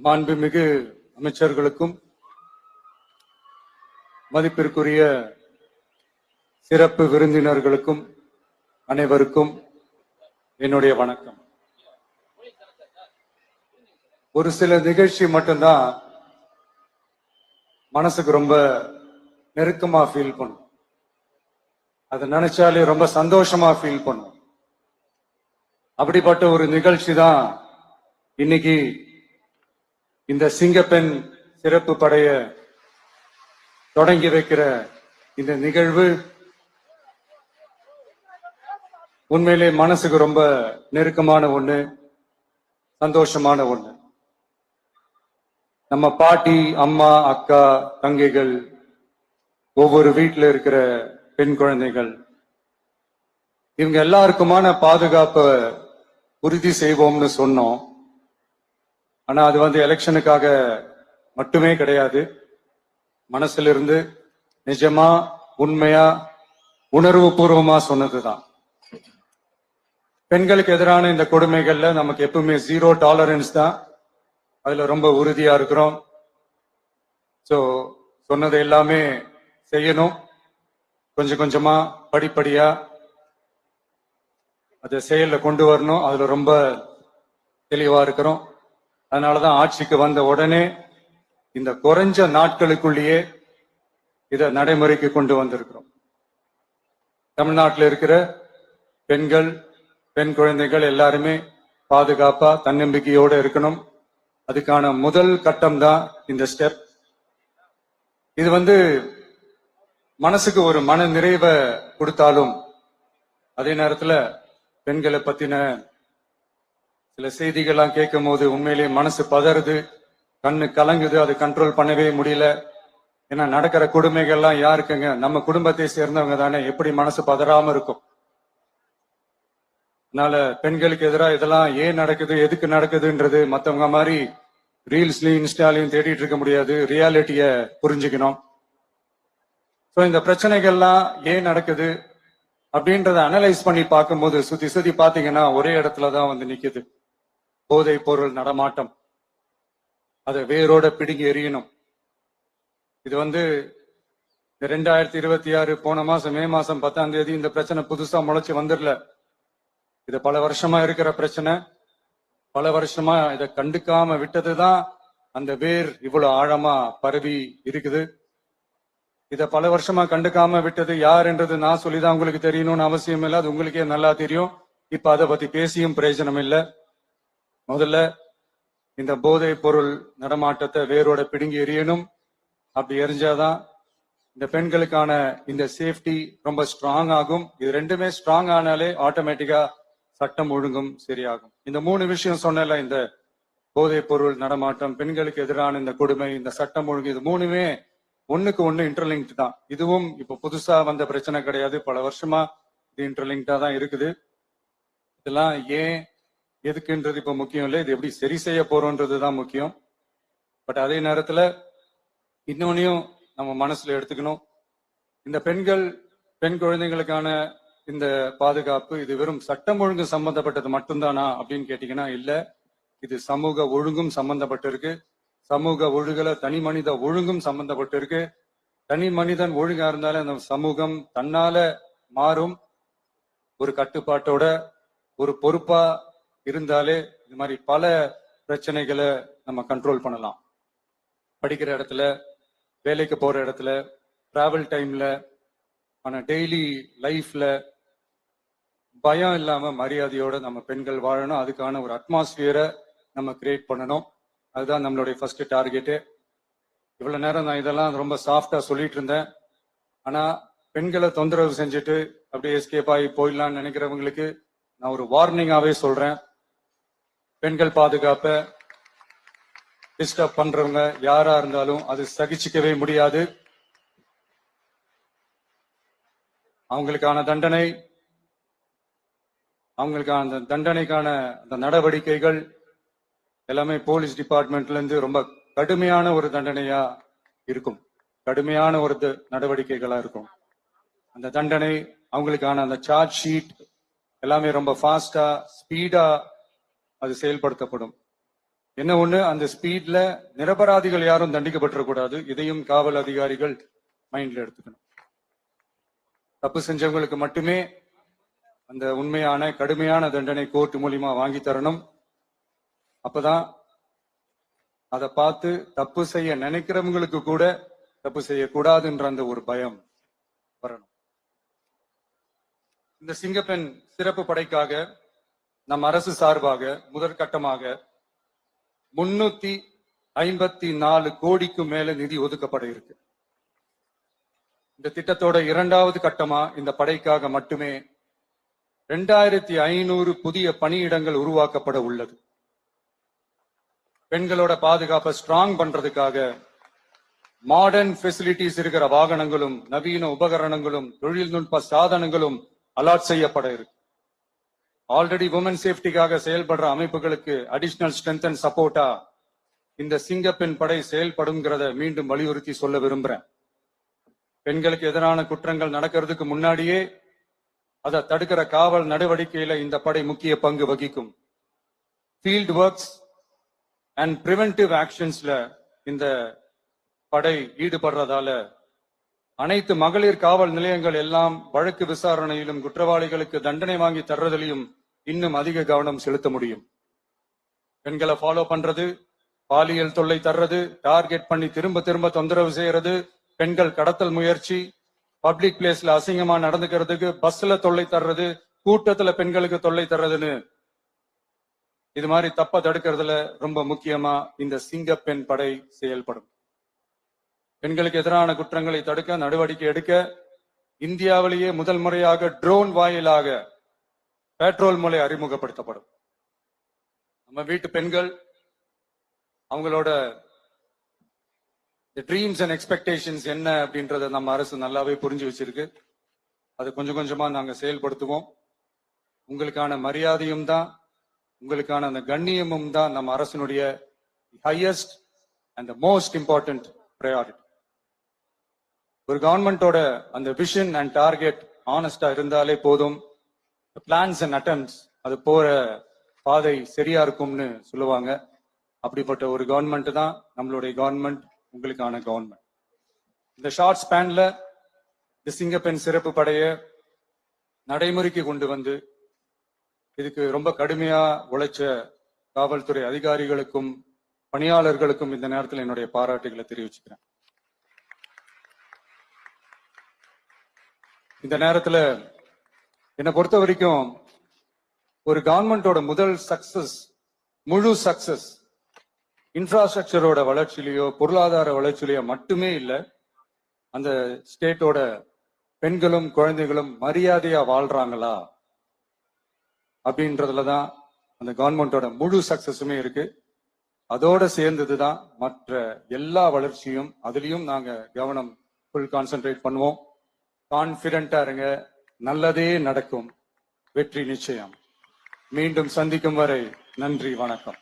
மாண்புமிகு அமைச்சர்களுக்கும் மதிப்பிற்குரிய சிறப்பு விருந்தினர்களுக்கும் அனைவருக்கும் என்னுடைய வணக்கம். ஒரு சில நிகழ்ச்சி மட்டும்தான் மனசுக்கு ரொம்ப நெருக்கமா ஃபீல் பண்ணும். அதை நினைச்சாலே ரொம்ப சந்தோஷமா ஃபீல் பண்ணும். அப்படிப்பட்ட ஒரு நிகழ்ச்சி தான் இன்னைக்கு இந்த சிங்கப்பெண் சிறப்பு படைய தொடங்கி வைக்கிற இந்த நிகழ்வு. உண்மையிலே மனசுக்கு ரொம்ப நெருக்கமான ஒண்ணு, சந்தோஷமான ஒண்ணு. நம்ம பாட்டி, அம்மா, அக்கா, தங்கைகள், ஒவ்வொரு வீட்டில் இருக்கிற பெண் குழந்தைகள், இவங்க எல்லாருக்குமான பாதுகாப்பை உறுதி செய்வோம்னு சொன்னோம். ஆனா அது எலெக்ஷனுக்காக மட்டுமே கிடையாது. மனசுல இருந்து நிஜமா, உண்மையா, உணர்வு பூர்வமா சொன்னதுதான். பெண்களுக்கு எதிரான இந்த கொடுமைகள்ல நமக்கு எப்பவுமே 0 டாலரன்ஸ் தான். அதுல ரொம்ப உறுதியா இருக்கிறோம். சோ சொன்னதை எல்லாமே செய்யணும். கொஞ்சம் கொஞ்சமா, படிப்படியா அதை செயல்ல கொண்டு வரணும். அதுல ரொம்ப தெளிவா இருக்கிறோம். அதனாலதான் ஆட்சிக்கு வந்த உடனே இந்த குறைஞ்ச நாட்களுக்குள்ளேயே இதை நடைமுறைக்கு கொண்டு வந்திருக்கிறோம். தமிழ்நாட்டில் இருக்கிற பெண்கள், பெண் குழந்தைகள் எல்லாருமே பாதுகாப்பா, தன்னம்பிக்கையோட இருக்கணும். அதுக்கான முதல் கட்டம் தான் இந்த ஸ்டெப். இது மனசுக்கு ஒரு மன நிறைவை கொடுத்தாலும், அதே நேரத்துல பெண்களை பத்தின சில செய்திகள்லாம் கேட்கும் போது உண்மையிலேயே மனசு பதறுது, கண்ணு கலங்குது. அது கண்ட்ரோல் பண்ணவே முடியல. ஏன்னா நடக்கிற கொடுமைகள்லாம் யாருக்குங்க? நம்ம குடும்பத்தை சேர்ந்தவங்க தானே. எப்படி மனசு பதறாம இருக்கும்? அதனால பெண்களுக்கு எதிராக இதெல்லாம் ஏன் நடக்குது, எதுக்கு நடக்குதுன்றது மத்தவங்க மாதிரி ரீல்ஸ்லயும் இன்ஸ்டாலையும் தேடிட்டு இருக்க முடியாது. ரியாலிட்டிய புரிஞ்சுக்கணும். ஸோ இந்த பிரச்சனைகள்லாம் ஏன் நடக்குது அப்படின்றத அனலைஸ் பண்ணி பார்க்கும்போது சுத்தி சுத்தி பாத்தீங்கன்னா ஒரே இடத்துலதான் நிக்குது. போதை பொருள் நடமாட்டம். அதை வேரோட பிடுங்கி எறியணும். இது 2026 போன மாசம் மே மாசம் 10ஆம் தேதி இந்த பிரச்சனை புதுசா முளைச்சு வந்துடல. இது பல வருஷமா இருக்கிற பிரச்சனை. பல வருஷமா இதை கண்டுக்காம விட்டதுதான் அந்த வேர் இவ்வளவு ஆழமா பரவி இருக்குது. இத பல வருஷமா கண்டுக்காம விட்டது யாருன்றது நான் சொல்லிதான் உங்களுக்கு தெரியணும்னு அவசியம் இல்லை. அது உங்களுக்கே நல்லா தெரியும். இப்ப அதை பத்தி பேசியும் பிரயோஜனம் இல்லை. முதல்ல இந்த போதை பொருள் நடமாட்டத்தை வேரோட பிடுங்கி எறியணும். அப்படி எரிஞ்சாதான் இந்த பெண்களுக்கான இந்த சேஃப்டி ரொம்ப ஸ்ட்ராங் ஆகும். இது ரெண்டுமே ஸ்ட்ராங் ஆனாலே ஆட்டோமேட்டிக்கா சட்டம் ஒழுங்கும் சரியாகும். இந்த 3 விஷயம் சொன்னல, இந்த போதை பொருள் நடமாட்டம், பெண்களுக்கு எதிரான இந்த கொடுமை, இந்த சட்டம் ஒழுங்கு, இது 3மே ஒண்ணுக்கு ஒண்ணு இன்டர்லிங்க்ட் தான். இதுவும் இப்ப புதுசா வந்த பிரச்சனை கிடையாது. பல வருஷமா இது இன்டர்லிங்க்டா தான் இருக்குது. இதெல்லாம் ஏன், எதுக்குன்றது இப்ப முக்கியம் இல்லை. இது எப்படி சரி செய்ய போறோம்ன்றதுதான் முக்கியம். பட் அதே நேரத்துல இன்னொன்னையும் நம்ம மனசுல எடுத்துக்கணும். இந்த பெண் குழந்தைகளுக்கான இந்த பாதுகாப்பு இது வெறும் சட்டம் ஒழுங்கு சம்பந்தப்பட்டது மட்டும்தானா அப்படின்னு கேட்டீங்கன்னா இல்ல. இது சமூக ஒழுங்கும் சம்பந்தப்பட்டிருக்கு. சமூக ஒழுகல தனி மனித ஒழுங்கும் சம்பந்தப்பட்டிருக்கு. தனி மனிதன் ஒழுங்கா இருந்தாலே அந்த சமூகம் தன்னால மாறும். ஒரு கட்டுப்பாட்டோட, ஒரு பொறுப்பா இருந்தாலே இது மாதிரி பல பிரச்சனைகளை நம்ம கண்ட்ரோல் பண்ணலாம். படிக்கிற இடத்துல, வேலைக்கு போற இடத்துல, டிராவல் டைம்ல, ஆனா டெய்லி லைஃப்ல பயம் இல்லாம மரியாதையோட நம்ம பெண்கள் வாழணும். அதுக்கான ஒரு அட்மாஸ்பியரை நம்ம கிரியேட் பண்ணணும். அதுதான் நம்மளுடைய ஃபர்ஸ்ட் டார்கெட்டு. இவ்வளவு நேரம் நான் இதெல்லாம் ரொம்ப சாஃப்டா சொல்லிட்டு இருந்தேன். ஆனா பெண்களை தொந்தரவு செஞ்சுட்டு அப்படியே எஸ்கேப் ஆகி போயிடலாம்னு நினைக்கிறவங்களுக்கு நான் ஒரு வார்னிங்காவே சொல்றேன். பெண்கள் பாதுகாப்பை டிஸ்டர்ப் பண்றவங்க யாரா இருந்தாலும் அது சகிச்சுக்கவே முடியாது. அவங்களுக்கான தண்டனைக்கான அந்த நடவடிக்கைகள் எல்லாமே போலீஸ் டிபார்ட்மெண்ட்ல இருந்து ரொம்ப கடுமையான ஒரு தண்டனையா இருக்கும். கடுமையான ஒரு நடவடிக்கைகளா இருக்கும். அந்த தண்டனை, அவங்களுக்கான அந்த சார்ஜ் ஷீட் எல்லாமே ரொம்ப ஃபாஸ்டா, ஸ்பீடா அது செயல்படுத்தப்படும். என்ன ஒண்ணு, அந்த ஸ்பீட்ல நிரபராதிகள் யாரும் தண்டிக்கப்பட்டிருக்கூடாது. இதையும் காவல் அதிகாரிகள் மைண்ட்ல எடுத்துக்கணும். தப்பு செஞ்சவங்களுக்கு மட்டுமே அந்த உண்மையான கடுமையான தண்டனை கோர்ட் மூலியமா வாங்கி தரணும். அப்பதான் அதை பார்த்து தப்பு செய்ய நினைக்கிறவங்களுக்கு கூட தப்பு செய்யக்கூடாதுன்ற அந்த ஒரு பயம் வரணும். இந்த சிங்கப்பெண் சிறப்பு படைக்காக நம் அரசு சார்பாக முதற்கட்டமாக 354 கோடிக்கு மேல நிதி ஒதுக்கப்பட இருக்கு. இந்த திட்டத்தோட இரண்டாவது கட்டமா இந்த படைக்காக மட்டுமே 2500 புதிய பணியிடங்கள் உருவாக்கப்பட உள்ளது. பெண்களோட பாதுகாப்பை ஸ்ட்ராங் பண்றதுக்காக மாடர்ன் ஃபெசிலிட்டிஸ் இருக்கிற வாகனங்களும் நவீன உபகரணங்களும் தொழில்நுட்ப சாதனங்களும் அலாட் செய்யப்பட இருக்கு. ஆல்ரெடி உமன் சேஃப்டிக்காக செயல்படுற அமைப்புகளுக்கு அடிஷனல் ஸ்ட்ரென்த் அண்ட் சப்போர்ட்டா இந்த சிங்கப்பெண் படை செயல்படுங்கிறத மீண்டும் வலியுறுத்தி சொல்ல விரும்புறேன். பெண்களுக்கு எதிரான குற்றங்கள் நடக்கிறதுக்கு முன்னாடியே அதை தடுக்கிற காவல் நடவடிக்கையில இந்த படை முக்கிய பங்கு வகிக்கும். ஃபீல்ட் ஒர்க்ஸ் அண்ட் பிரிவென்டிவ் ஆக்ஷன்ஸ்ல இந்த படை ஈடுபடுறதால அனைத்து மகளிர் காவல் நிலையங்கள் எல்லாம் வழக்கு விசாரணையிலும் குற்றவாளிகளுக்கு தண்டனை வாங்கி தர்றதிலையும் இன்னும் அதிக கவனம் செலுத்த முடியும். பெண்களை ஃபாலோ பண்றது, பாலியல் தொல்லை தர்றது, டார்கெட் பண்ணி திரும்ப திரும்ப தொந்தரவு செய்யறது, பெண்கள் கடத்தல் முயற்சி, பப்ளிக் பிளேஸ்ல அசிங்கமா நடந்துக்கிறதுக்கு பஸ்ல தொல்லை தர்றது, கூட்டத்துல பெண்களுக்கு தொல்லை தர்றதுன்னு இது மாதிரி தப்ப தடுக்கிறதுல ரொம்ப முக்கியமா இந்த சிங்கப்பெண் படை செயல்படும். பெண்களுக்கு எதிரான குற்றங்களை தடுக்க நடவடிக்கை எடுக்க இந்தியாவிலேயே முதல் முறையாக ட்ரோன் வாயிலாக பெட்ரோல் முறை அறிமுகப்படுத்தப்படும். நம்ம வீட்டு பெண்கள் அவங்களோட ட்ரீம்ஸ் அண்ட் எக்ஸ்பெக்டேஷன்ஸ் என்ன அப்படின்றத நம்ம அரசு நல்லாவே புரிஞ்சு வச்சிருக்கு. அது கொஞ்சம் கொஞ்சமா நாங்க செயல்படுத்துவோம். உங்களுக்கான மரியாதையும் தான், உங்களுக்கான அந்த கண்ணியமும் தான் நம்ம அரசினுடைய highest and most important priority. ஒரு கவர்மெண்டோட அந்த விஷன் அண்ட் டார்கெட் ஆனஸ்டா இருந்தாலே போதும். பிளான்ஸ் அண்ட் அட்டெம்ப்ட்ஸ் அது போற பாதை சரியா இருக்கும்னு சொல்லுவாங்க. அப்படிப்பட்ட ஒரு கவர்மெண்ட் தான் நம்மளுடைய கவர்மெண்ட், உங்களுக்கான கவர்மெண்ட். இந்த ஷார்ட் ஸ்பேன்ல இந்த சிங்கப்பெண் சிறப்பு படைய நடைமுறைக்கு கொண்டு வந்து இதுக்கு ரொம்ப கடுமையா உழைச்ச காவல்துறை அதிகாரிகளுக்கும் பணியாளர்களுக்கும் இந்த நேரத்தில் என்னுடைய பாராட்டுகளை தெரிவிச்சுக்கிறேன். இந்த நேரத்துல என்னை பொறுத்த வரைக்கும் ஒரு கவர்மெண்டோட முதல் சக்சஸ், முழு சக்சஸ் இன்ஃப்ராஸ்ட்ரக்சரோட வளர்ச்சியிலையோ பொருளாதார வளர்ச்சியிலையோ மட்டுமே இல்லை, அந்த ஸ்டேட்டோட பெண்களும் குழந்தைகளும் மரியாதையா வாழ்றாங்களா அப்படின்றதுலதான் அந்த கவர்மெண்டோட முழு சக்சஸுமே இருக்கு. அதோட சேர்ந்ததுதான் மற்ற எல்லா வளர்ச்சியும். அதுலயும் நாங்க கவனம் ஃபுல் கான்சென்ட்ரேட் பண்ணுவோம். கான்பிடென்டா இருங்க, நல்லதே நடக்கும், வெற்றி நிச்சயம். மீண்டும் சந்திக்கும் வரை நன்றி, வணக்கம்.